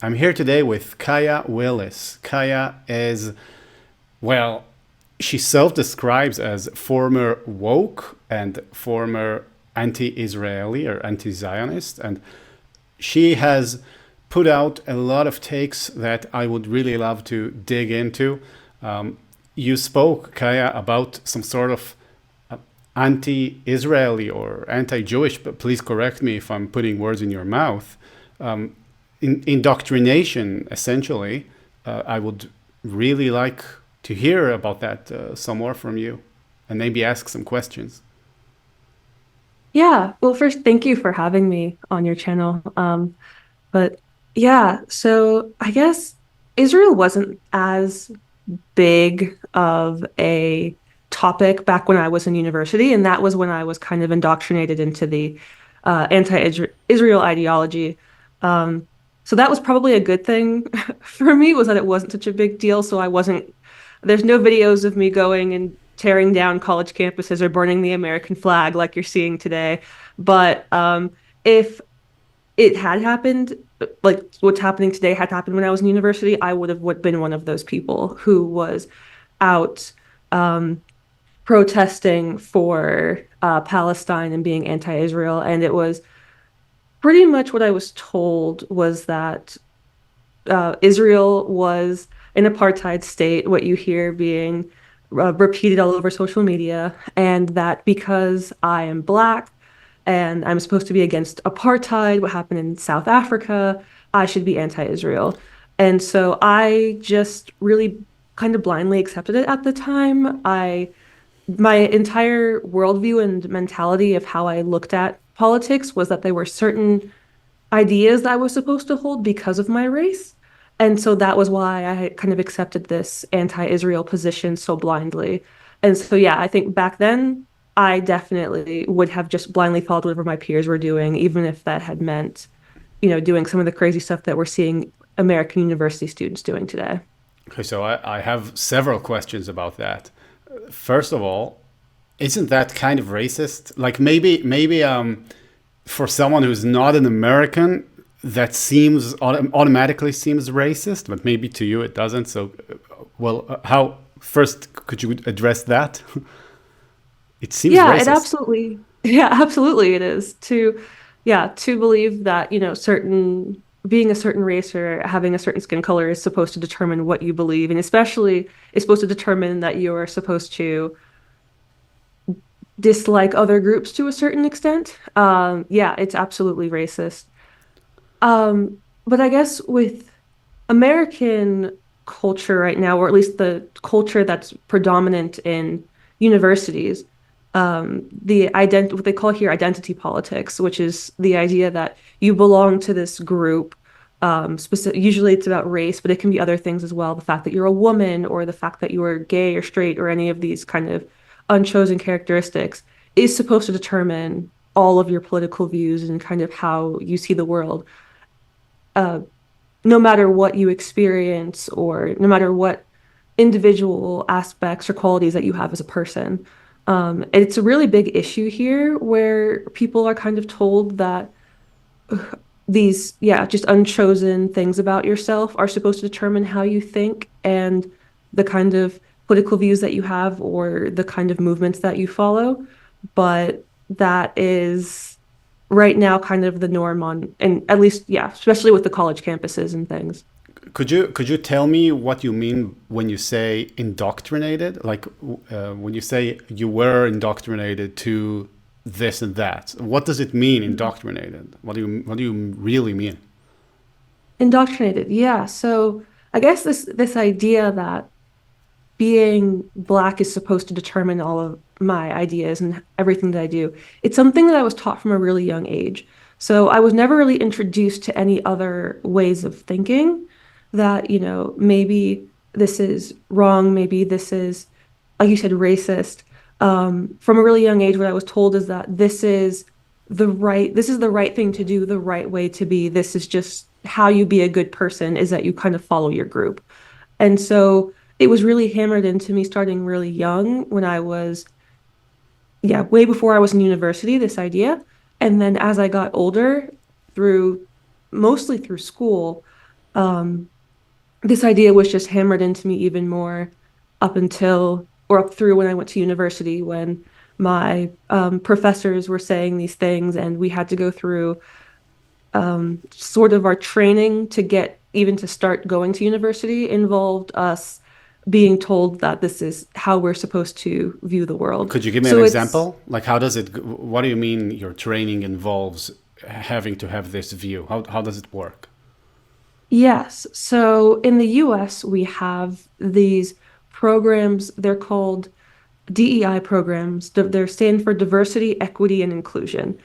I'm here today with Kiyah Willis. Kiyah is, well, she self describes as former woke and former anti Israeli or anti Zionist. And she has put out a lot of takes that I would really love to dig into. You spoke, Kiyah, about some sort of anti-Israeli or anti-Jewish, but please correct me if I'm putting words in your mouth. Indoctrination, essentially. I would really like to hear about that some more from you, and maybe ask some questions. Yeah, well, first, thank you for having me on your channel. But yeah, so I guess Israel wasn't as big of a topic back when I was in university, and that was when I was kind of indoctrinated into the anti-Israel ideology. Um, so that was probably a good thing for me, was that it wasn't such a big deal. So I wasn't, there's no videos of me going and tearing down college campuses or burning the American flag like you're seeing today. But if it had happened, like what's happening today had happened when I was in university, I would have been one of those people who was out um, protesting for Palestine and being anti-Israel. And it was pretty much what I was told was that Israel was an apartheid state, what you hear being repeated all over social media, and that because I am Black and I'm supposed to be against apartheid, what happened in South Africa, I should be anti-Israel. And so I just really kind of blindly accepted it at the time. My entire worldview and mentality of how I looked at politics was that there were certain ideas that I was supposed to hold because of my race. And so that was why I kind of accepted this anti-Israel position so blindly. And so, yeah, I think back then I definitely would have just blindly followed whatever my peers were doing, even if that had meant, doing some of the crazy stuff that we're seeing American university students doing today. Okay, so I have several questions about that. First of all, isn't that kind of racist? Like maybe for someone who's not an American, that seems automatically seems racist, but maybe to you it doesn't. So, well, how first could you address that? It seems Yeah, it racist. absolutely, yeah, absolutely it is to believe that, being a certain race or having a certain skin color is supposed to determine what you believe, and especially is supposed to determine that you're supposed to dislike other groups to a certain extent. Yeah, it's absolutely racist. But I guess with American culture right now, or at least the culture that's predominant in universities, what they call here identity politics, which is the idea that you belong to this group. Usually it's about race, but it can be other things as well. The fact that you're a woman, or the fact that you are gay or straight, or any of these kind of unchosen characteristics is supposed to determine all of your political views and kind of how you see the world. Uh, no matter what you experience, or no matter what individual aspects or qualities that you have as a person. It's a really big issue here where people are kind of told that these, yeah, just unchosen things about yourself are supposed to determine how you think and the kind of political views that you have or the kind of movements that you follow. But that is right now kind of the norm on, and at least, yeah, especially with the college campuses and things. Could you tell me what you mean when you say indoctrinated? Like when you say you were indoctrinated to this and that. What does it mean, indoctrinated? What do you really mean? Indoctrinated, yeah. So I guess this idea that being Black is supposed to determine all of my ideas and everything that I do. It's something that I was taught from a really young age. So I was never really introduced to any other ways of thinking that, maybe this is wrong, maybe this is, like you said, racist. From a really young age, what I was told is that this is the right thing to do, the right way to be. This is just how you be a good person, is that you kind of follow your group. And so it was really hammered into me starting really young when I was, yeah, way before I was in university, this idea. And then as I got older, through mostly through school, Um, this idea was just hammered into me even more up until or up through when I went to university, when my professors were saying these things, and we had to go through sort of our training to get even to start going to university involved us being told that this is how we're supposed to view the world. Could you give me an So it's example? Like, how does it? What do you mean your training involves having to have this view? How does it work? Yes. So in the US, we have these programs, they're called DEI programs. They're stand for diversity, equity, and inclusion.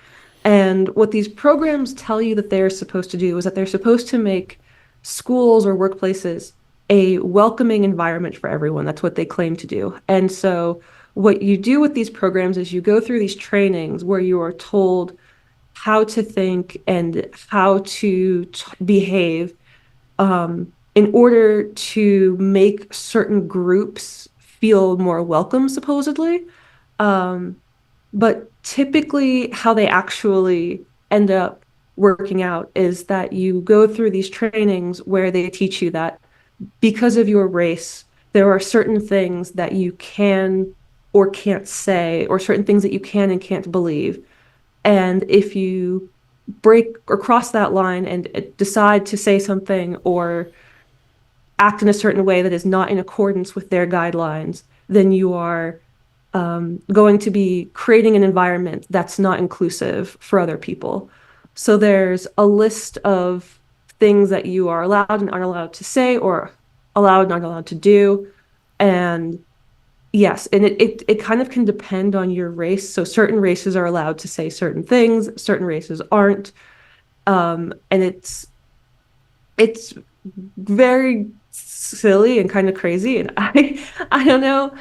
And what these programs tell you that they're supposed to do is that they're supposed to make schools or workplaces a welcoming environment for everyone. That's what they claim to do. And so what you do with these programs is you go through these trainings where you are told how to think and how to behave in order to make certain groups feel more welcome, supposedly. Um, but typically, how they actually end up working out is that you go through these trainings where they teach you that because of your race, there are certain things that you can or can't say, or certain things that you can and can't believe. And if you break or cross that line and decide to say something or act in a certain way that is not in accordance with their guidelines, then you are going to be creating an environment that's not inclusive for other people. So there's a list of things that you are allowed and aren't allowed to say, or allowed and aren't allowed to do. And yes, and it kind of can depend on your race. So certain races are allowed to say certain things, certain races aren't. And it's very silly and kind of crazy, and I don't know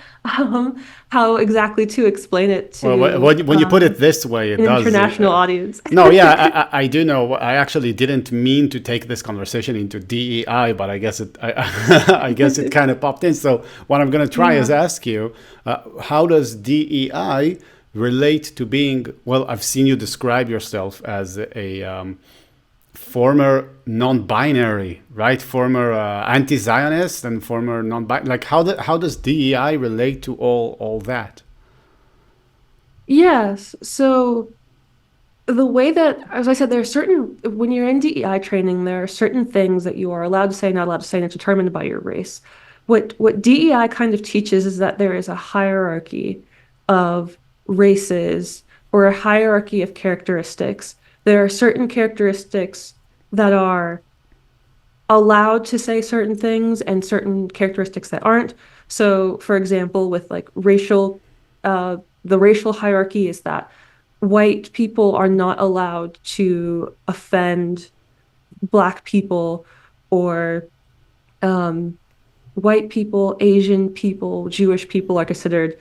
how exactly to explain it Well, to when you put it this way, it an does. international audience. No, yeah, I do know. I actually didn't mean to take this conversation into DEI, but I guess I guess it kind of popped in. So what I'm going to try is Yeah. ask you, how does DEI relate to being? Well, I've seen you describe yourself as a former non-binary, right? Former anti-Zionist and former non-binary. Like, how does DEI relate to all that? Yes. So the way that, as I said, there are certain, when you're in DEI training, there are certain things that you are allowed to say, not allowed to say, and it's determined by your race. What DEI kind of teaches is that there is a hierarchy of races or a hierarchy of characteristics. There are certain characteristics that are allowed to say certain things and certain characteristics that aren't. So, for example, with like the racial hierarchy is that white people are not allowed to offend black people or um, white people, Asian people, Jewish people are considered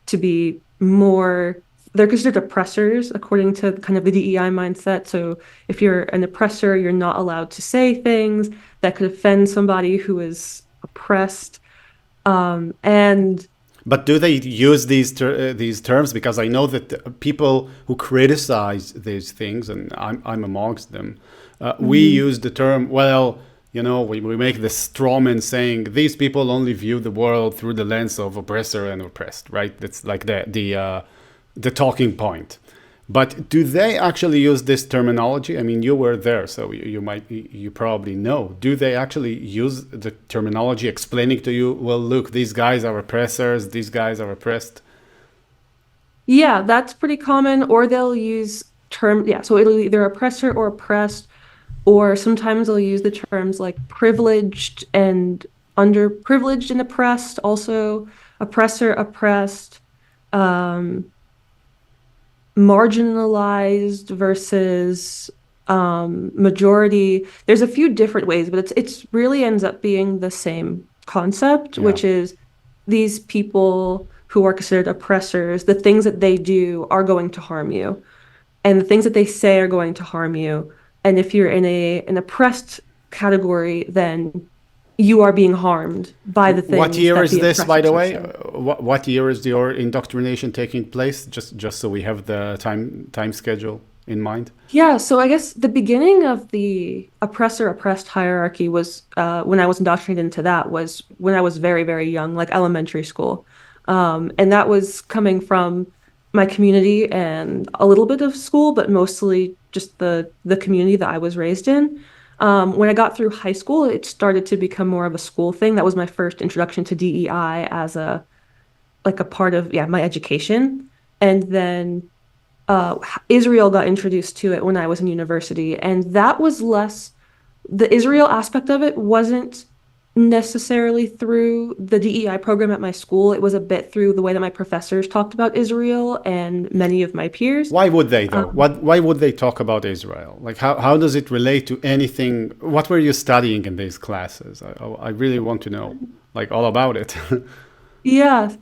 to be more, they're considered oppressors according to kind of the DEI mindset. So if you're an oppressor, you're not allowed to say things that could offend somebody who is oppressed. And But do they use these terms? Because I know that people who criticize these things, and I'm amongst them, we mhm, use the term. Well, we make the straw man saying these people only view the world through the lens of oppressor and oppressed. Right? That's like the talking point. But do they actually use this terminology? I mean, you were there, so you probably know. Do they actually use the terminology explaining to you, well, look, these guys are oppressors, these guys are oppressed? yeah, that's pretty common. Or they'll use yeah, so it'll either oppressor or oppressed, or sometimes they'll use the terms like privileged and underprivileged and oppressed, also oppressor, oppressed, um, marginalized versus majority. There's a few different ways, but it's really ends up being the same concept, Yeah. which is these people who are considered oppressors, the things that they do are going to harm you, and the things that they say are going to harm you. And if you're in an oppressed category, then you are being harmed by the What things year that is the this, by oppressors the have way? said. What year is your indoctrination taking place? Just so we have the time schedule. in mind? Yeah, so I guess the beginning of the oppressor-oppressed hierarchy was when I was indoctrinated into that was when I was very, very young, like elementary school. And that was coming from my community and a little bit of school, but mostly just the community that I was raised in. When I got through high school, it started to become more of a school thing. That was my first introduction to DEI as a like a part of my education. And then uh, Israel got introduced to it when I was in university, and that was less the Israel aspect of it wasn't necessarily through the DEI program at my school. It was a bit through the way that my professors talked about Israel and many of my peers. Why would they though? Um, Why would they talk about Israel? Like how does it relate to anything? What were you studying in these classes? I really want to know, like all about it. yeah.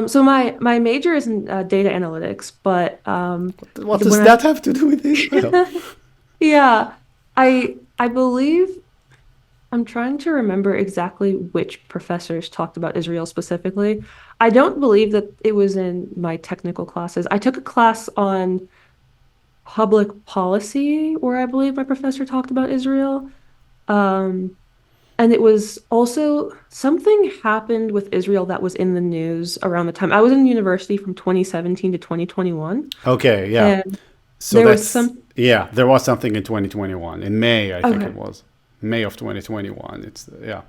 So my major is in data analytics, but What does when that have to do with Israel? yeah, I believe I'm trying to remember exactly which professors talked about Israel specifically. I don't believe that it was in my technical classes. I took a class on public policy where I believe my professor talked about Israel. Um, and it was also something happened with Israel that was in the news around the time. I was in university from 2017 to 2021, Okay, yeah. and So there was that's some, yeah, there was something in 2021 in May, I think it okay. was May of 2021. It's yeah.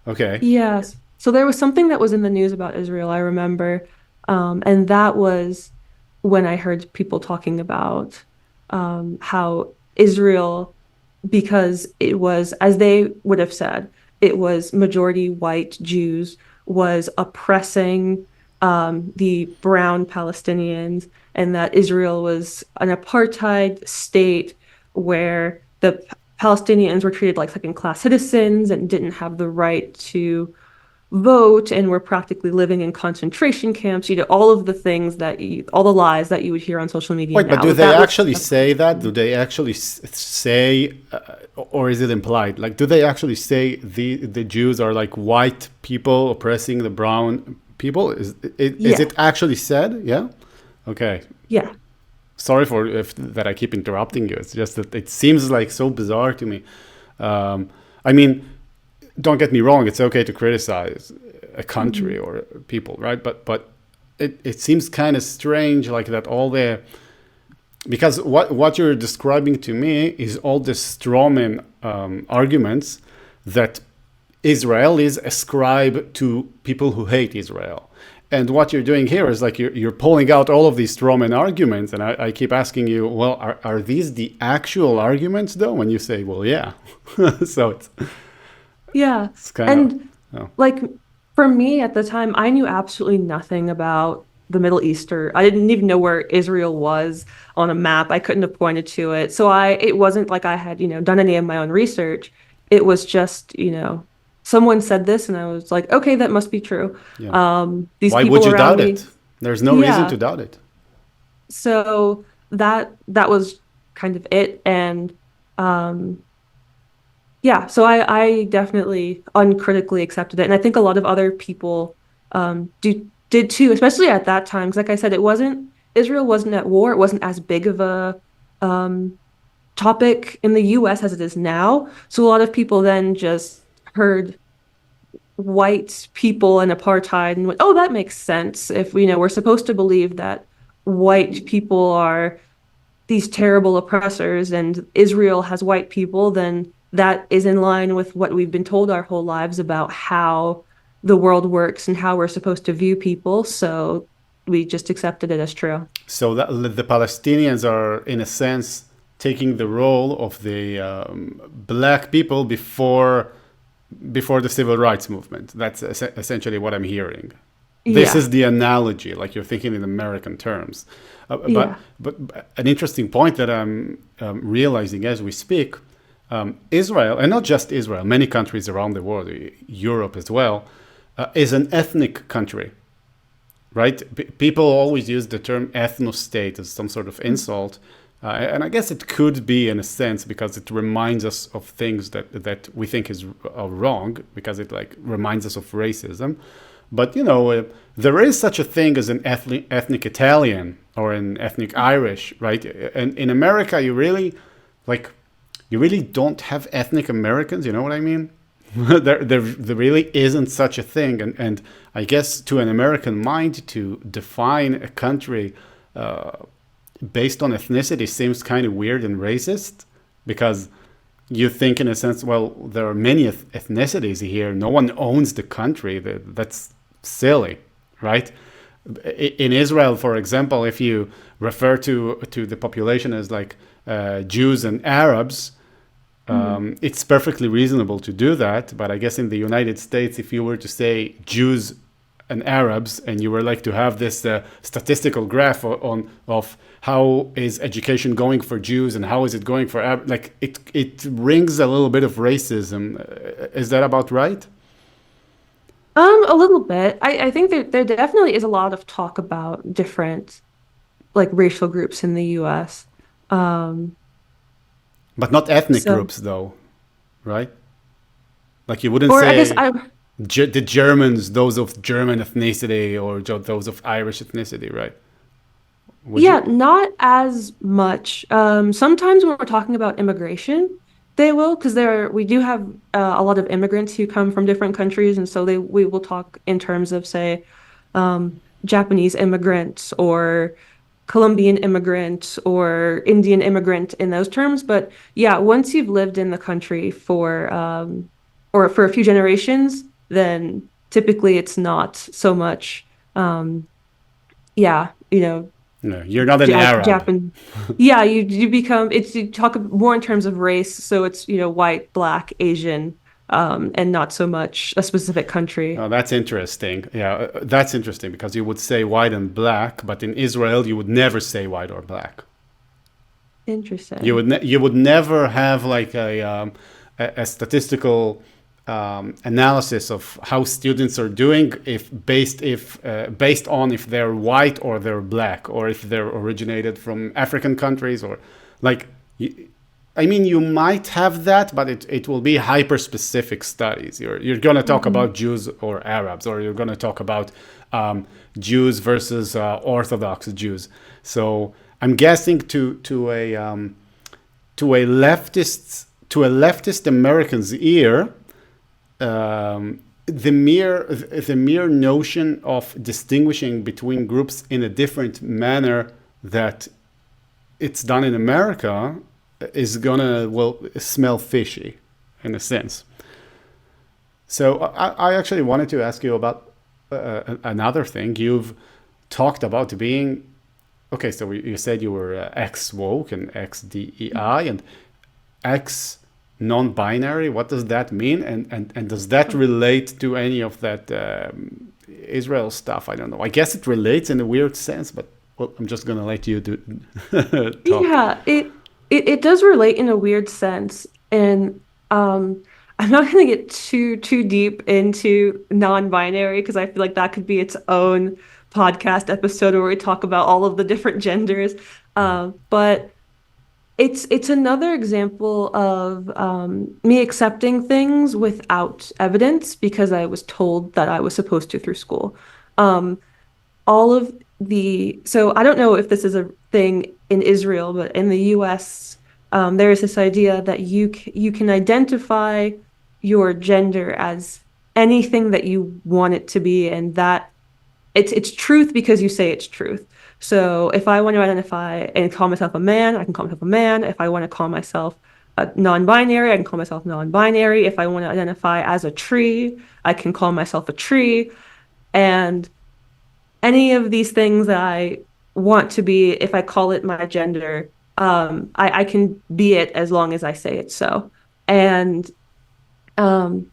Okay. Yes. So there was something that was in the news about Israel, I remember. And that was when I heard people talking about how Israel, because it was, as they would have said, it was majority white Jews, was oppressing the brown Palestinians, and that Israel was an apartheid state where the Palestinians were treated like second-class citizens and didn't have the right to vote and were practically living in concentration camps. All of the things all the lies that you would hear on social media Wait, but now. do they That was actually say that? Do they actually say, or is it implied? Like, do they actually say the Jews are like white people oppressing the brown people? Is yeah, it actually said? Yeah. Okay. yeah, Sorry for if that I keep interrupting you. It's just that it seems like so bizarre to me. Um, I mean, don't get me wrong. It's okay to criticize a country mhm, or people, right? But it seems kind of strange, like that all the because what you're describing to me is all the strawman arguments that Israelis ascribe to people who hate Israel. And what you're doing here is like you're pulling out all of these strawman arguments, and I keep asking you, well, are these the actual arguments though? When you say, well, yeah, so yeah. it's kind of And oh, like for me at the time, I knew absolutely nothing about the Middle East, or I didn't even know where Israel was on a map. I couldn't have pointed to it. So it wasn't like I had, done any of my own research. It was just, someone said this and I was like, okay, that must be true. yeah. These Why would people you around doubt me, it? There's no reason yeah. to doubt it. So that was kind of it. And um yeah, so I definitely uncritically accepted it, and I think a lot of other people did too, especially at that time. Because, like I said, Israel wasn't at war. It wasn't as big of a um, topic in the U.S. as it is now. So a lot of people then just heard white people and apartheid and went, "Oh, that makes sense." If we're supposed to believe that white people are these terrible oppressors and Israel has white people, then that is in line with what we've been told our whole lives about how the world works and how we're supposed to view people. So we just accepted it as true. So that the Palestinians are, in a sense, taking the role of the black people before the civil rights movement. That's essentially what I'm hearing. This Yeah. is the analogy, like you're thinking in American terms. Yeah. But an interesting point that I'm realizing as we speak, Israel, and not just Israel, many countries around the world, Europe as well, is an ethnic country, right? People always use the term ethno-state as some sort of insult. And I guess it could be in a sense because it reminds us of things that we think is wrong, because it like reminds us of racism. But there is such a thing as an ethnic Italian or an ethnic Irish, right? And in America, you really don't have ethnic Americans. You know what I mean? There really isn't such a thing, and I guess to an American mind to define a country based on ethnicity seems kind of weird and racist, because you think in a sense, well, there are many ethnicities here. No one owns the country. That's silly, right? In Israel, for example, if you refer to the population as like Jews and Arabs, it's perfectly reasonable to do that. But I guess in the United States, if you were to say Jews and Arabs, and you were like to have this statistical graph of how is education going for Jews and how is it going for Arabs, like it rings a little bit of racism. Is that about right? A little bit. I think there definitely is a lot of talk about different like racial groups in the US. Um, But not ethnic so groups, though, right? Like you wouldn't or I guess say I The Germans, those of German ethnicity, or those of Irish ethnicity, right? Would Yeah, you? not as much. Sometimes when we're talking about immigration, they will, because we do have a lot of immigrants who come from different countries, and so we will talk in terms of, say, Japanese immigrants or Colombian immigrant or Indian immigrant in those terms. But yeah, once you've lived in the country for or for a few generations, then typically it's not so much. Um, yeah, No, you're not an Arab. Japan. Yeah, you become you talk more in terms of race, so it's white, black, Asian, and not so much a specific country. Oh, that's interesting. Yeah, that's interesting because you would say white and black, but in Israel you would never say white or black. Interesting. You would never have like a statistical analysis of how students are doing based on if they're white or they're black, or if they're originated from African countries, or like I mean, you might have that, but it will be hyper specific studies. You're going to talk Hmm. about Jews or Arabs, or you're going to talk about Jews versus Orthodox Jews. So I'm guessing to a leftist American's ear, the mere notion of distinguishing between groups in a different manner that it's done in America is gonna, well, smell fishy in a sense. So I actually wanted to ask you about another thing. You've talked about being okay. So you said you were ex woke and ex DEI and ex non-binary. What does that mean? And does that relate to any of that Israel stuff? I don't know. I guess it relates in a weird sense, but well, I'm just gonna let you do talk. Yeah, it does relate in a weird sense, and I'm not going to get too deep into non-binary because I feel like that could be its own podcast episode where we talk about all of the different genders. But it's another example of me accepting things without evidence because I was told that I was supposed to through school. Um, all of so I don't know if this is a thing in Israel, but in the US, there is this idea that you can identify your gender as anything that you want it to be, and that it's truth because you say it's truth. So if I want to identify and call myself a man, I can call myself a man. If I want to call myself a non-binary, I can call myself non-binary. If I want to identify as a tree, I can call myself a tree. And any of these things that I want to be, if I call it my gender, I can be it as long as I say it so. And um,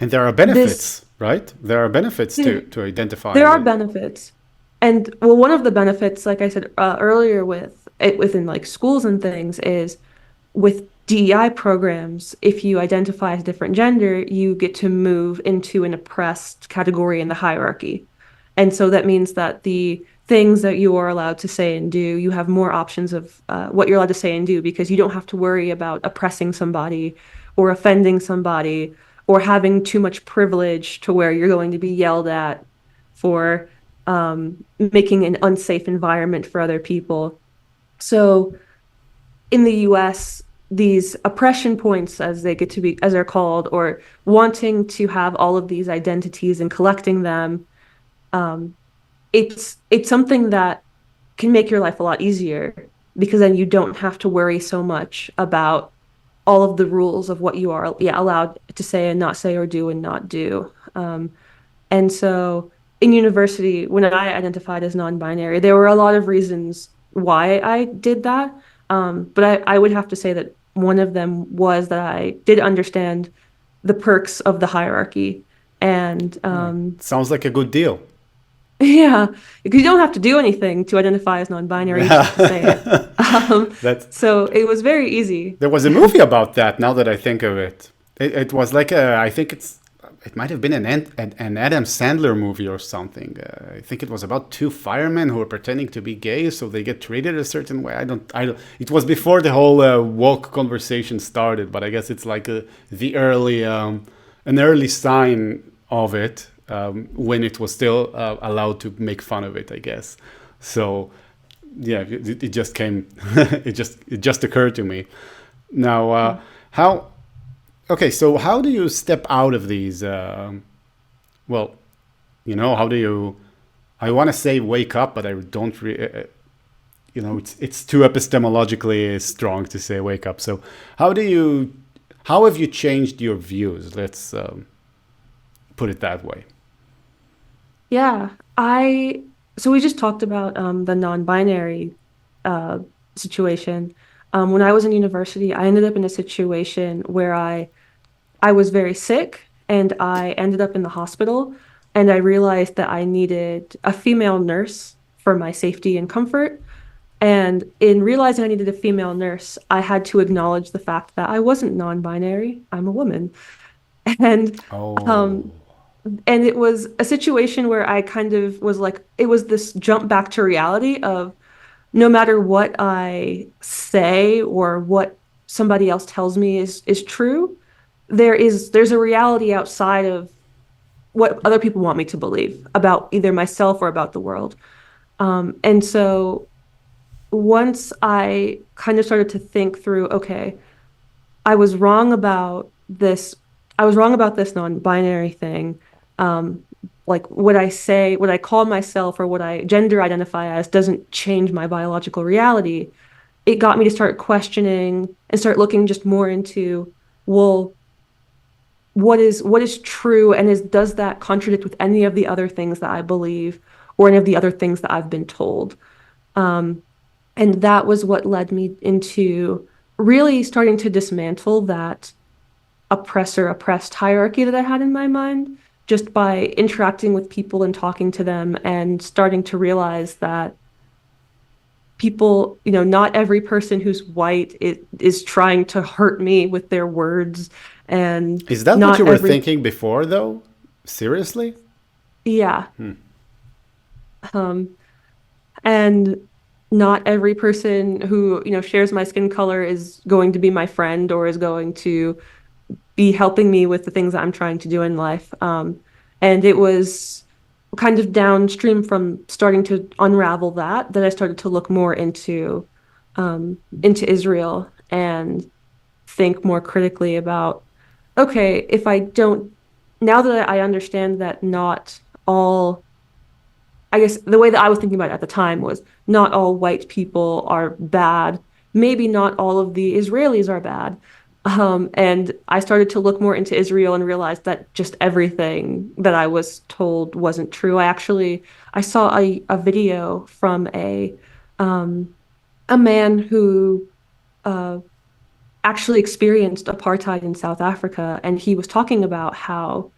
And there are this benefits, right? There are benefits to There identifying are it. benefits. And well, one of the benefits, like I said earlier, with it within like schools and things, is with DEI programs, if you identify as a different gender, you get to move into an oppressed category in the hierarchy. And so that means that the things that you are allowed to say and do, you have more options of what you're allowed to say and do because you don't have to worry about oppressing somebody or offending somebody or having too much privilege to where you're going to be yelled at for making an unsafe environment for other people. So in the US, these oppression points, as they get to be, as they're called, or wanting to have all of these identities and collecting them, um, it's something that can make your life a lot easier because then you don't have to worry so much about all of the rules of what you are, yeah, allowed to say and not say or do and not do. And so in university, when I identified as non-binary, there were a lot of reasons why I did that. But I would have to say that one of them was that I did understand the perks of the hierarchy. And Sounds like a good deal. yeah, because you don't have to do anything to identify as non-binary, you just have to say it. That's So it was very easy. There was a movie about that. Now that I think of it, it was like I think it might have been an Adam Sandler movie or something. I think it was about two firemen who are pretending to be gay, so they get treated a certain way. I don't. It was before the whole woke conversation started, but I guess it's like the early, an early sign of it when it was still allowed to make fun of it, I guess. So yeah, it just came. It just occurred to me. Now, how? Okay, so how do you step out of these? Well, how do you? I want to say wake up, but I don't. It's too epistemologically strong to say wake up. So how do you? How have you changed your views? Let's put it that way. Yeah, so we just talked about the non-binary uh, situation. When I was in university, I ended up in a situation where I was very sick and I ended up in the hospital and I realized that I needed a female nurse for my safety and comfort. And in realizing I needed a female nurse, I had to acknowledge the fact that I wasn't non-binary. I'm a woman. And Oh, um, and it was a situation where I kind of was like, it was this jump back to reality of no matter what I say or what somebody else tells me is true, there's a reality outside of what other people want me to believe about either myself or about the world. And so once I kind of started to think through, okay, I was wrong about this. I was wrong about this non-binary thing. Um, like what I say, what I call myself, or what I gender identify as doesn't change my biological reality. It got me to start questioning and start looking just more into, well, what is true, and does that contradict with any of the other things that I believe or any of the other things that I've been told? Um, and that was what led me into really starting to dismantle that oppressor oppressed hierarchy that I had in my mind just by interacting with people and talking to them and starting to realize that people, not every person who's white is trying to hurt me with their words, and is that what you not were every, thinking before, though? Seriously? yeah. Hmm. Um, and not every person who, shares my skin color is going to be my friend or is going to be helping me with the things that I'm trying to do in life. And it was kind of downstream from starting to unravel that I started to look more into Israel and think more critically about, okay, if I don't, now that I understand that not all, I guess the way that I was thinking about it at the time was not all white people are bad. Maybe not all of the Israelis are bad. And I started to look more into Israel and realized that just everything that I was told wasn't true. I saw a video from a man who uh, actually experienced apartheid in South Africa, and he was talking about how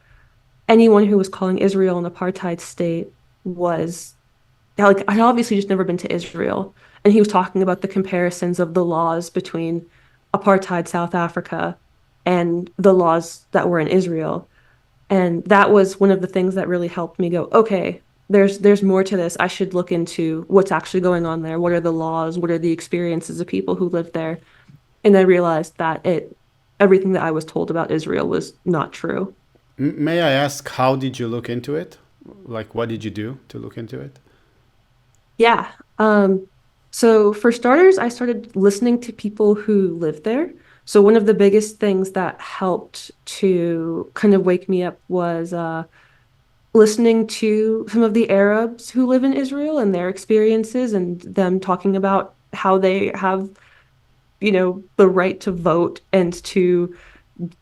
anyone who was calling Israel an apartheid state was like, I'd obviously just never been to Israel. And he was talking about the comparisons of the laws between apartheid South Africa and the laws that were in Israel. And that was one of the things that really helped me go, okay, there's more to this. I should look into what's actually going on there. What are the laws? What are the experiences of people who live there? And I realized that everything that I was told about Israel was not true. May I ask, how did you look into it? Like, what did you do to look into it? Yeah. So for starters, I started listening to people who live there. So one of the biggest things that helped to kind of wake me up was listening to some of the Arabs who live in Israel and their experiences and them talking about how they have, the right to vote and to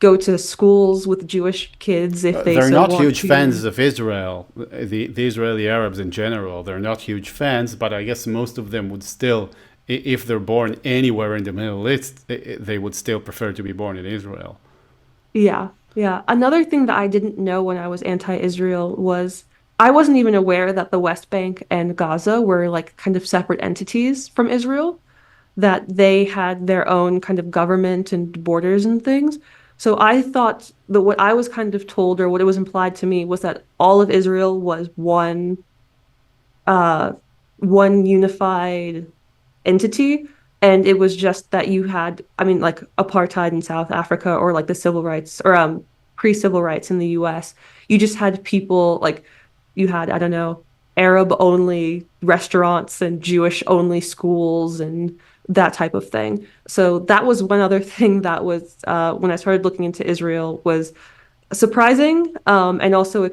go to schools with Jewish kids if they They're so not want huge fans to. of Israel, the Israeli Arabs in general. They're not huge fans, but I guess most of them would still, if they're born anywhere in the Middle East, they would still prefer to be born in Israel. Yeah, yeah. Another thing that I didn't know when I was anti-Israel was I wasn't even aware that the West Bank and Gaza were like kind of separate entities from Israel, that they had their own kind of government and borders and things. So I thought that what I was kind of told or what it was implied to me was that all of Israel was uh one unified entity. And it was just that you had, I mean, like apartheid in South Africa or like the civil rights or pre-civil rights in the US. You just had people like you had, I don't know, Arab only restaurants and Jewish only schools and that type of thing. So that was one other thing that was when I started looking into Israel was surprising and also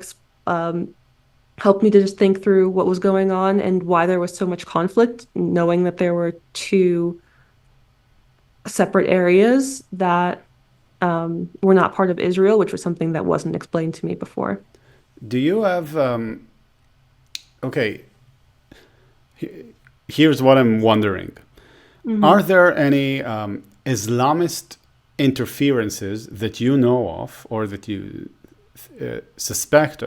helped me to just think through what was going on and why there was so much conflict, knowing that there were two separate areas that were not part of Israel, which was something that wasn't explained to me before. Do you have, okay, here's what I'm wondering. Are Hmm. there any Islamist interferences that you know of or that you suspect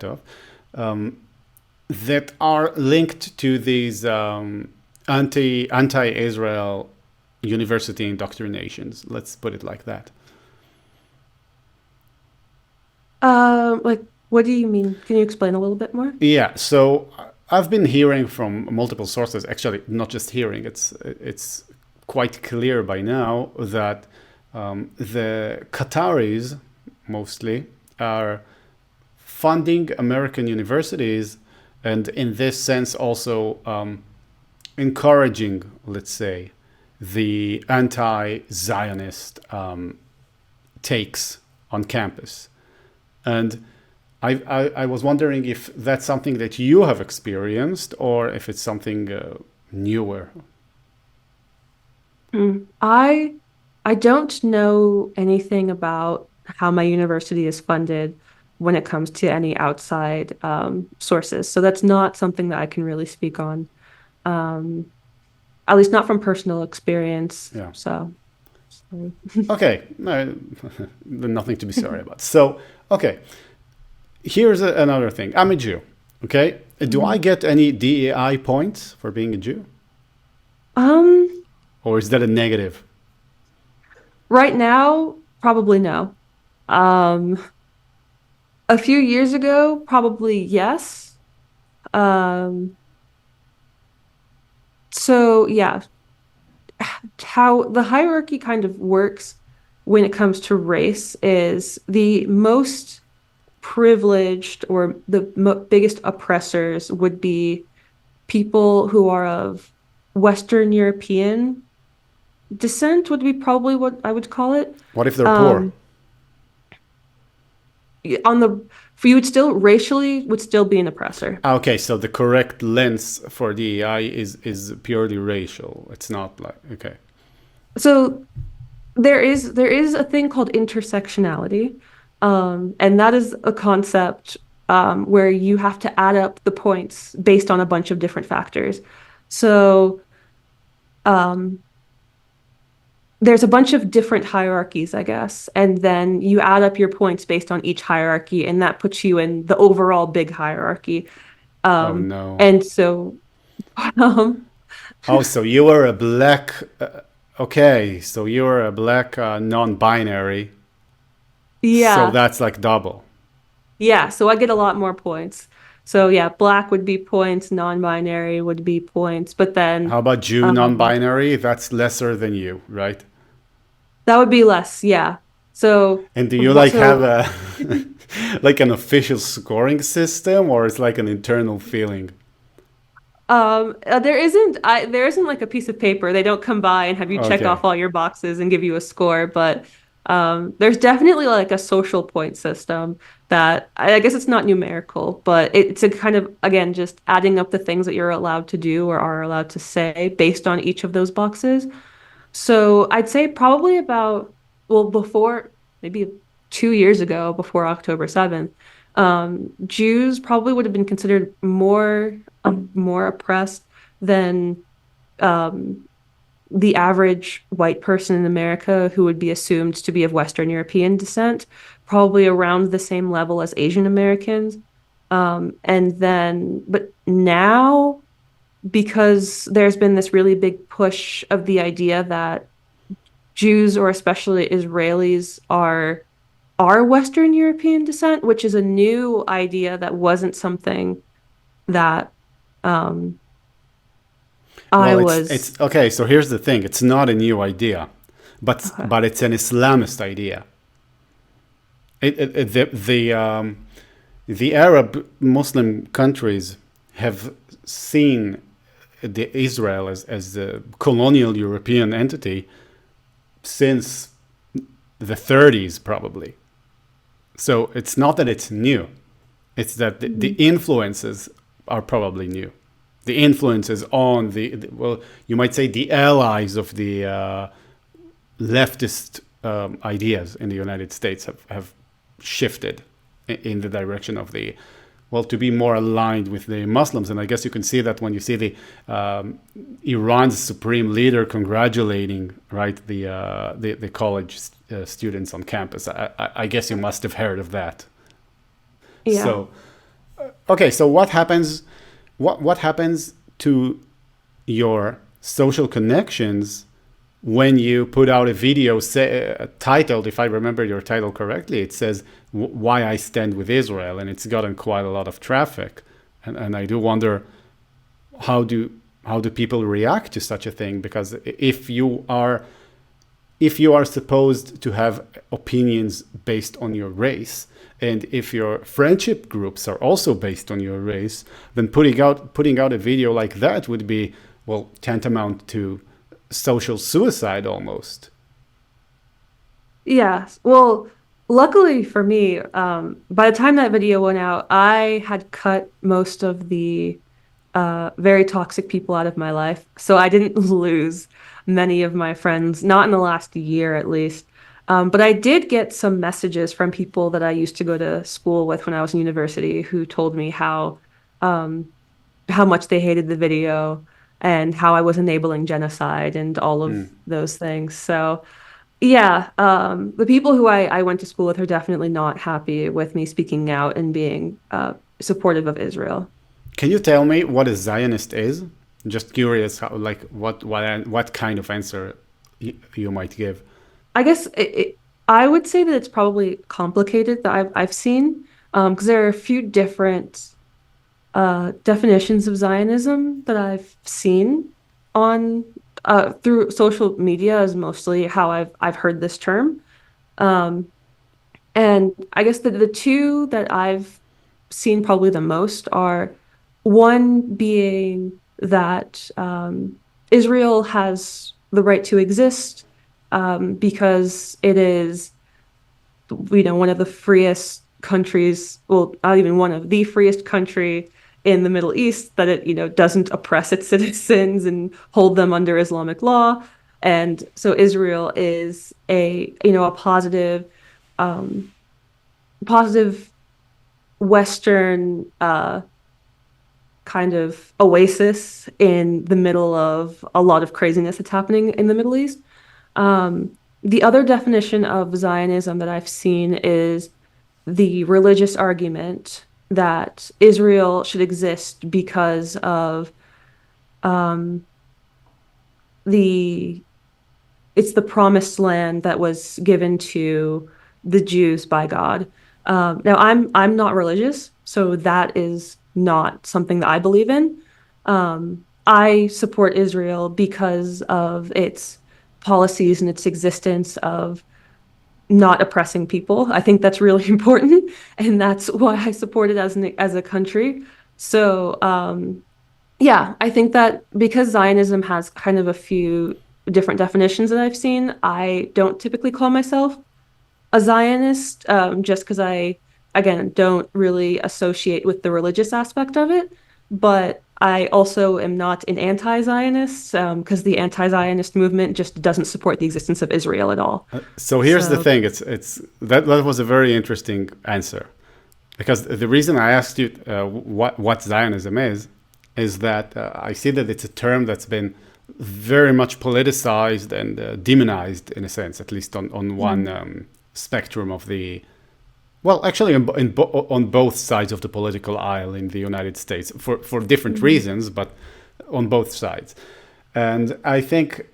of that are linked to these anti-Israel university indoctrinations? Let's put it like that. Like, what do you mean? Can you explain a little bit more? Yeah, so I've been hearing from multiple sources. Actually, not just hearing; it's quite clear by now that the Qataris mostly are funding American universities, and in this sense also encouraging, let's say, the anti-Zionist takes on campus. And I was wondering if that's something that you have experienced or if it's something newer. I don't know anything about how my university is funded when it comes to any outside sources. So that's not something that I can really speak on. Um, at least not from personal experience. Yeah. So, sorry. Okay. No, nothing to be sorry about. So, okay. Here's another thing. I'm a Jew. Okay. Do I Mhm. get any DEI points for being a Jew? Um, Or is that a negative? right now, probably no. Um, a few years ago, probably yes. Um, so yeah, how the hierarchy kind of works when it comes to race is the most privileged or the biggest oppressors would be people who are of Western European descent would be probably what I would call it. What if they're poor? Um, on the for you would still racially would still be an oppressor. Okay, so the correct lens for DEI is purely racial. It's not like okay. So there is a thing called intersectionality, and that is a concept where you have to add up the points based on a bunch of different factors. So um, there's a bunch of different hierarchies, I guess, and then you add up your points based on each hierarchy, and that puts you in the overall big hierarchy. Oh Um, no. and so, um, Oh, so you were a black. Okay, so you were a black non-binary. So yeah, that's like double. yeah, so I get a lot more points. So yeah, black would be points, non-binary would be points, but How then about Jew um, non-binary? That's lesser than you, right? That would be less, yeah. So And do you what like have so a like an official scoring system, or it's like an internal feeling? there isn't like a piece of paper. They don't come by and have you check Okay. off all your boxes and give you a score, but there's definitely like a social point system that I guess it's not numerical, but it's a kind of again just adding up the things that you're allowed to do or are allowed to say based on each of those boxes. So I'd say probably about, well, before maybe 2 years ago, before October 7th, Jews probably would have been considered more oppressed than um, the average white person in America who would be assumed to be of Western European descent, probably around the same level as Asian Americans. But now, because there's been this really big push of the idea that Jews or especially Israelis are Western European descent, which is a new idea that wasn't something that um, I Well, was. it's okay. So here's the thing: it's not a new idea, Okay. but it's an Islamist idea. The Arab Muslim countries have seen the Israel as the colonial European entity since the 30s, probably. So it's not that it's new; it's that the Mhm. influences are probably new. The influences on well, you might say the allies of the leftist ideas in the United States have shifted in the direction of the, well, to be more aligned with the Muslims. And I guess you can see that when you see the Iran's supreme leader congratulating, right, the college students on campus. I guess you must have heard of that. Yeah. So okay, so what happens? What happens to your social connections when you put out a video titled, if I remember your title correctly, it says "Why I Stand with Israel," and it's gotten quite a lot of traffic. And I do wonder how do how do people react to such a thing? Because if you are supposed to have opinions based on your race, and if your friendship groups are also based on your race, then putting out a video like that would be, well, tantamount to social suicide almost. Yeah. Well, luckily for me, by the time that video went out, I had cut most of the very toxic people out of my life. So I didn't lose many of my friends, not in the last year at least. But I did get some messages from people that I used to go to school with when I was in university who told me um, how much they hated the video and how I was enabling genocide and all of those things. So yeah, the people who I went to school with are definitely not happy with me speaking out and being supportive of Israel. Can you tell me what a Zionist is? Just curious, how, like what kind of answer you might give. I guess I would say that it's probably complicated that I've seen because there are a few different definitions of Zionism that I've seen on through social media is mostly how I've heard this term. Um, and I guess the two that I've seen probably the most are one being that Israel has the right to exist because it is, one of the freest countries, well, not even one of the freest country in the Middle East, that it, doesn't oppress its citizens and hold them under Islamic law. And so Israel is a um, positive Western kind of oasis in the middle of a lot of craziness that's happening in the Middle East. The other definition of Zionism that I've seen is the religious argument that Israel should exist because of um, the it's the promised land that was given to the Jews by God. Now, I'm not religious, so that is not something that I believe in. I support Israel because of its policies and its existence of not oppressing people. I think that's really important, and that's why I support it as a country. So yeah, I think that because Zionism has kind of a few different definitions that I've seen, I don't typically call myself a Zionist, just because I, again, don't really associate with the religious aspect of it. But I also am not an anti-Zionist, because the anti-Zionist movement just doesn't support the existence of Israel at all. So here's the So, thing. It's that was a very interesting answer, because the reason I asked you what Zionism is that I see that it's a term that's been very much politicized and demonized in a sense, at least on one mhm, spectrum of the, well, actually on both sides of the political aisle in the United States for different mhm. reasons, but on both sides. And I think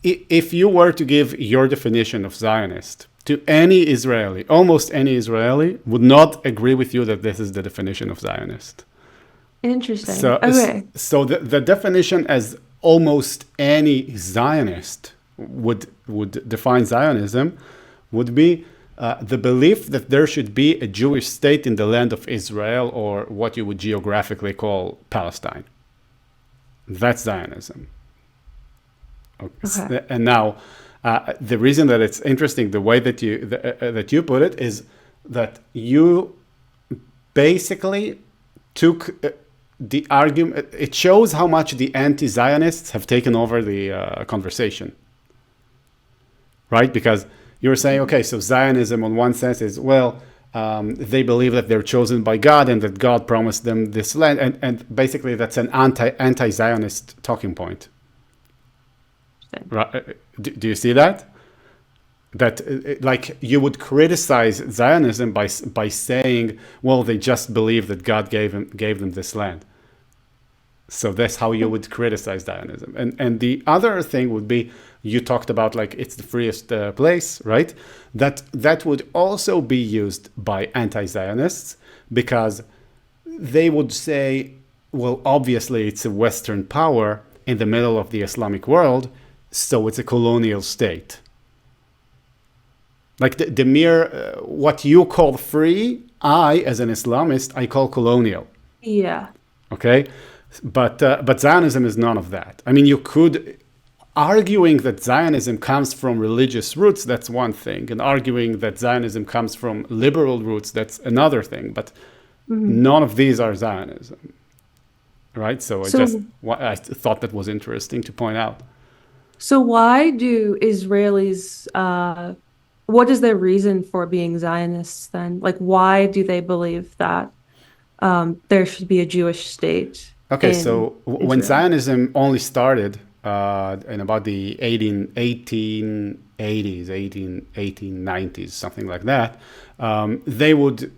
if you were to give your definition of Zionist to any Israeli, almost any Israeli would not agree with you that this is the definition of Zionist. Interesting. So, Okay. so the definition as almost any Zionist would define Zionism would be the belief that there should be a Jewish state in the land of Israel, or what you would geographically call Palestine. That's Zionism. Okay. And now, the reason that it's interesting, the way that you put it, is that you basically took the argument. It shows how much the anti-Zionists have taken over the conversation, right? Because you were saying, okay, so Zionism, on one sense, is well, they believe that they're chosen by God and that God promised them this land, and basically that's an anti-Zionist talking point. Interesting. Right? Do you see that? That like you would criticize Zionism by saying, well, they just believe that God gave them this land. So that's how you would criticize Zionism. And the other thing would be, you talked about like it's the freest place, right? That would also be used by anti-Zionists, because they would say, well, obviously it's a Western power in the middle of the Islamic world, so it's a colonial state. Like the mere what you call free, I, as an Islamist, I call colonial. Yeah. Okay, but Zionism is none of that. I mean, you could arguing that Zionism comes from religious roots. That's one thing, and arguing that Zionism comes from liberal roots. That's another thing. But Mhm. none of these are Zionism, right? So So, I thought that was interesting to point out. so why do Israelis, what is their reason for being Zionists then? Like, why do they believe that there should be a Jewish state Okay, in so when Israel? Zionism only started in about the 1880s, 1890s, something like that, they would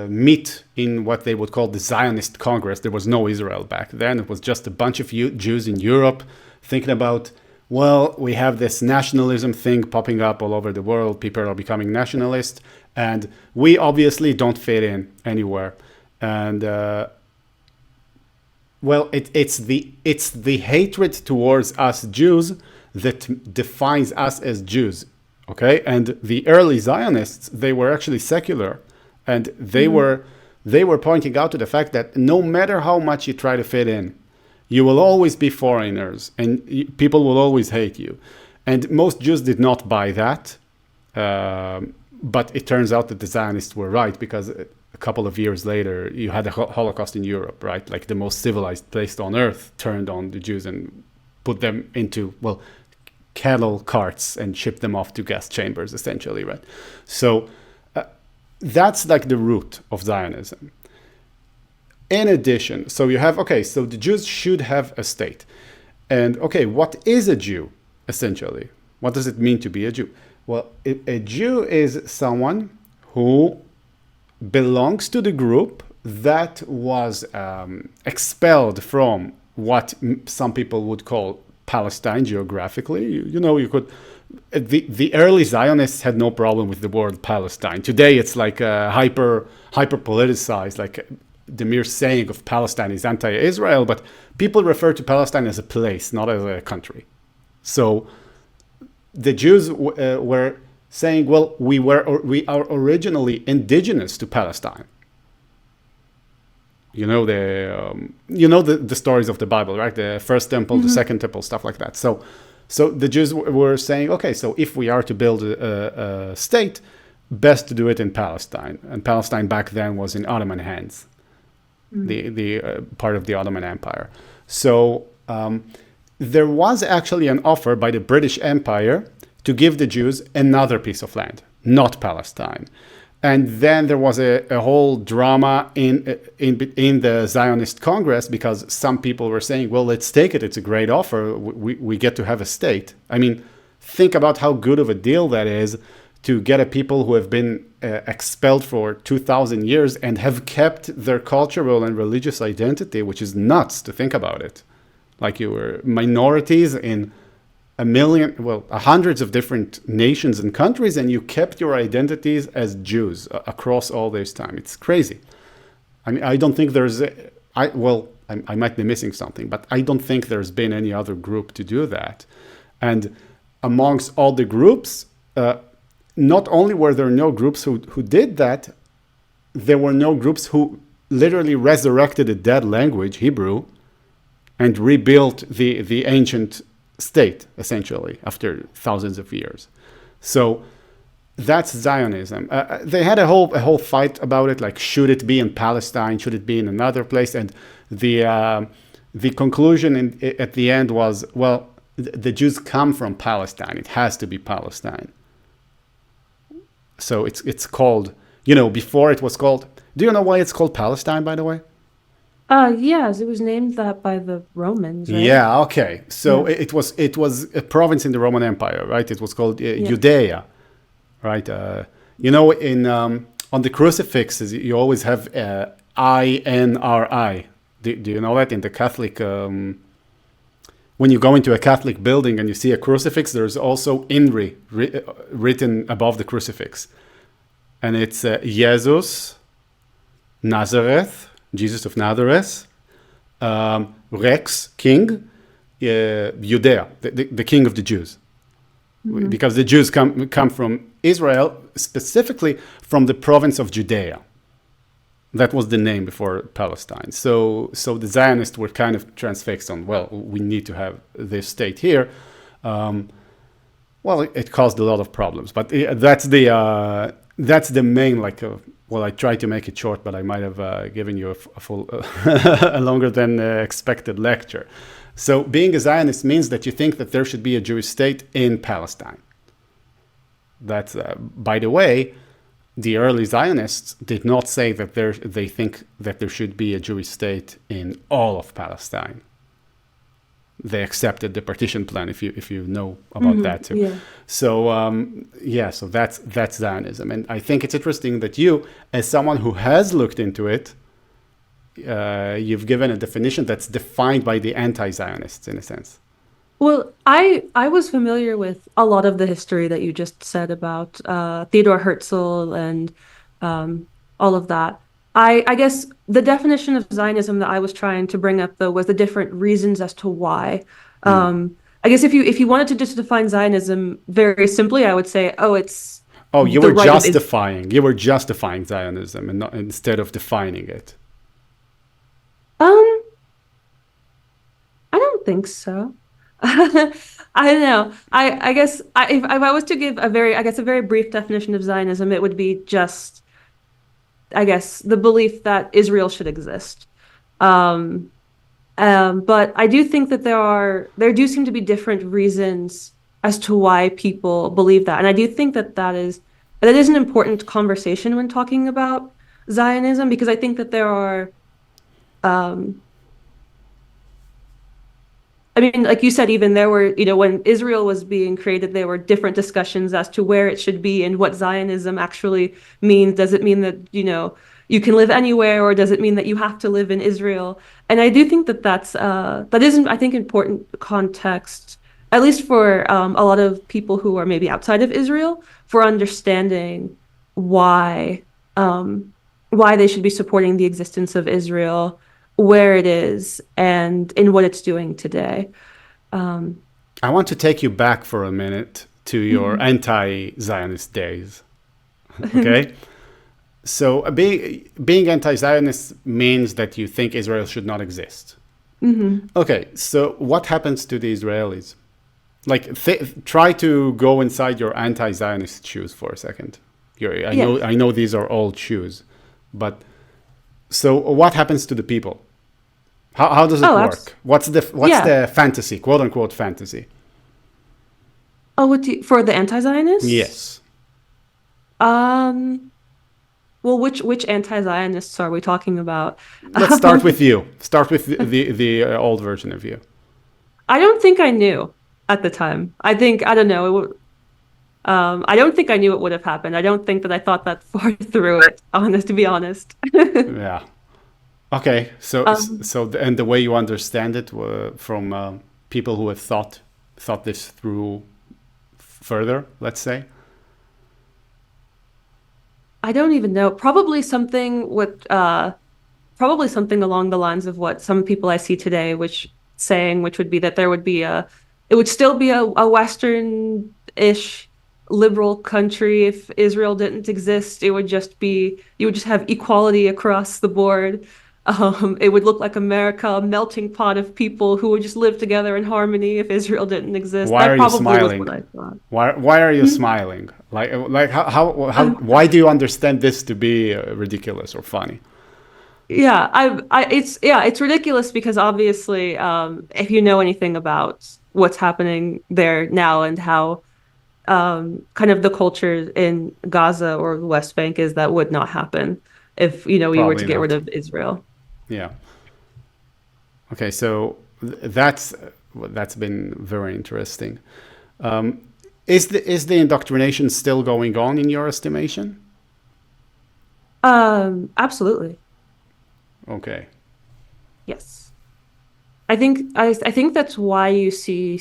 meet in what they would call the Zionist Congress. There was no Israel back then. It was just a bunch of Jews in Europe thinking about, well, we have this nationalism thing popping up all over the world. People are becoming nationalist, and we obviously don't fit in anywhere. And well, it's the hatred towards us Jews that defines us as Jews. Okay, and the early Zionists, they were actually secular, and Mhm. they were pointing out to the fact that no matter how much you try to fit in, you will always be foreigners, and people will always hate you. And most Jews did not buy that. But it turns out that the Zionists were right, because a couple of years later, you had the Holocaust in Europe, right? Like the most civilized place on earth turned on the Jews and put them into, well, cattle carts and shipped them off to gas chambers, essentially, right? So that's like the root of Zionism. In addition, so you have, okay, so the Jews should have a state. And okay, what is a Jew, essentially? What does it mean to be a Jew? Well, a Jew is someone who belongs to the group that was expelled from what some people would call Palestine geographically. You know, you could. The early Zionists had no problem with the word Palestine. Today, it's like hyper politicized. Like the mere saying of Palestine is anti-Israel, but people refer to Palestine as a place, not as a country. So the Jews were saying, well, we are originally indigenous to Palestine. The stories of the Bible, right? The first temple, the second temple, stuff like that. So the Jews were saying, okay, so if we are to build a state, best to do it in Palestine. And Palestine back then was in Ottoman hands, the part of the Ottoman Empire. So there was actually an offer by the British Empire to give the Jews another piece of land, not Palestine. And then there was a whole drama in the Zionist Congress, because some people were saying, well, let's take it. It's a great offer. We get to have a state. I mean, think about how good of a deal that is to get a people who have been expelled for 2,000 years and have kept their cultural and religious identity, which is nuts to think about it. Like, you were minorities in hundreds of different nations and countries, and you kept your identities as Jews across all this time. It's crazy. I mean, I don't think I might be missing something, but I don't think there's been any other group to do that. And amongst all the groups, not only were there no groups who did that, there were no groups who literally resurrected a dead language, Hebrew, and rebuilt the ancient state, essentially, after thousands of years. So that's Zionism. They had a whole fight about it, like, should it be in Palestine, should it be in another place? And the conclusion at the end was, well, the Jews come from Palestine. It has to be Palestine. So it's called, before it was called. Do you know why it's called Palestine, by the way? Yes, it was named that by the Romans, right? Yeah, okay. So it was a province in the Roman Empire, right? It was called Judea, right? In on the crucifixes, you always have INRI. Do you know that in the Catholic? When you go into a Catholic building and you see a crucifix, there's also INRI written above the crucifix, and it's Jesus, Nazareth. Jesus of Nazareth, Rex, king, Judea, the king of the Jews. Mm-hmm. Because the Jews come from Israel, specifically from the province of Judea. That was the name before Palestine. So the Zionists were kind of transfixed on, well, we need to have this state here. It caused a lot of problems, but that's the main, I tried to make it short, but I might have given you a full, a longer than expected lecture. So being a Zionist means that you think that there should be a Jewish state in Palestine. That's, by the way, the early Zionists did not say that they think that there should be a Jewish state in all of Palestine. They accepted the partition plan, if you know about that too. Yeah. So that's Zionism, and I think it's interesting that you, as someone who has looked into it, you've given a definition that's defined by the anti-Zionists in a sense. Well, I was familiar with a lot of the history that you just said about Theodor Herzl and all of that. I guess the definition of Zionism that I was trying to bring up, though, was the different reasons as to why. I guess if you wanted to just define Zionism very simply, I would say, it's you were justifying. You were justifying Zionism and instead of defining it. I don't think so. I don't know. I guess if I was to give a very brief definition of Zionism, it would be just, I guess, the belief that Israel should exist. But I do think that there do seem to be different reasons as to why people believe that. And I do think that is an important conversation when talking about Zionism, because I think that there are, like you said, even there were, when Israel was being created, there were different discussions as to where it should be and what Zionism actually means. Does it mean that, you can live anywhere, or does it mean that you have to live in Israel? And I do think that isn't, I think, important context, at least for a lot of people who are maybe outside of Israel, for understanding why they should be supporting the existence of Israel, where it is, and in what it's doing today. I want to take you back for a minute to your anti-Zionist days. Okay, so being anti-Zionist means that you think Israel should not exist. Hmm. Okay, so what happens to the Israelis? Like, try to go inside your anti-Zionist shoes for a second. Yes. I know these are old shoes, but so what happens to the people? How does it Oh, work? What's yeah. the fantasy, quote unquote fantasy? Oh, what do you, for the anti-Zionists? Yes. Um, well, which anti-Zionists are we talking about? Let's start with Um, you. Start with the old version of you. I don't think I knew at the time. I don't know. I don't think I knew it would have happened. I don't think that I thought that far through it, honest to be honest. Yeah. Okay. Um, And the way you understand it from people who have thought this through further, let's say. I don't even know. Probably something along the lines of what some people I see today, which would be that there would be it would still be a Western-ish liberal country if Israel didn't exist. You would just have equality across the board. It would look like America, a melting pot of people who would just live together in harmony if Israel didn't exist. Why That are you probably was smiling? what I thought. Why are you Hmm? smiling? Like how Um, why do you understand this to be ridiculous or funny? it's ridiculous because obviously, if you know anything about what's happening there now and how kind of the culture in Gaza or the West Bank is, that would not happen if, you were to Probably get rid not. of Israel. Yeah. Okay, so that's been very interesting. Um, is the indoctrination still going on in your estimation? Absolutely. Okay. Yes. I think that's why you see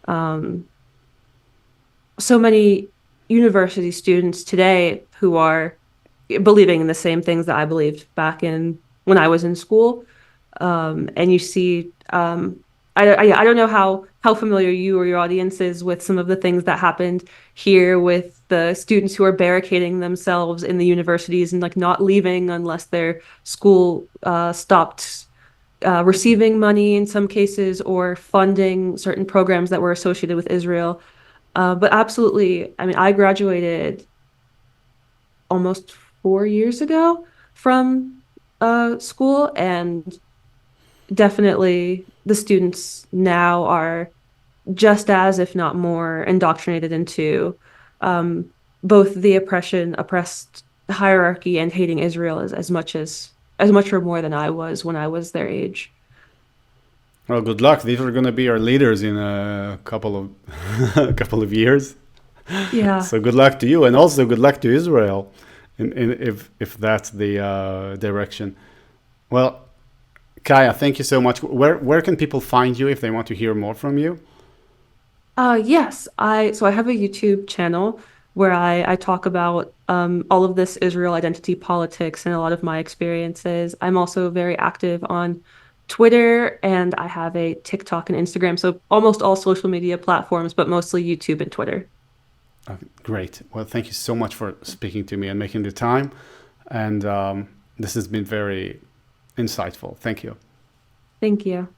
um so many university students today who are believing in the same things that I believed back in when I was in school. And you see, I don't know how familiar you or your audience is with some of the things that happened here with the students who are barricading themselves in the universities and like not leaving unless their school stopped receiving money in some cases or funding certain programs that were associated with Israel. But absolutely, I mean, I graduated almost 4 years ago from school, and definitely the students now are just as, if not more, indoctrinated into um, both the oppressed hierarchy and hating Israel as much or more than I was when I was their age. Well, good luck. These are going to be our leaders in a couple of a couple of years. Yeah, So good luck to you, and also good luck to Israel, if that's the direction. Well, Kaya, thank you so much. Where can people find you if they want to hear more from you? yes, I have a YouTube channel where I talk about all of this Israel identity politics and a lot of my experiences. I'm also very active on Twitter, and I have a TikTok and Instagram, so almost all social media platforms, but mostly YouTube and Twitter. Great. Well, thank you so much for speaking to me and making the time. And this has been very insightful. Thank you. Thank you.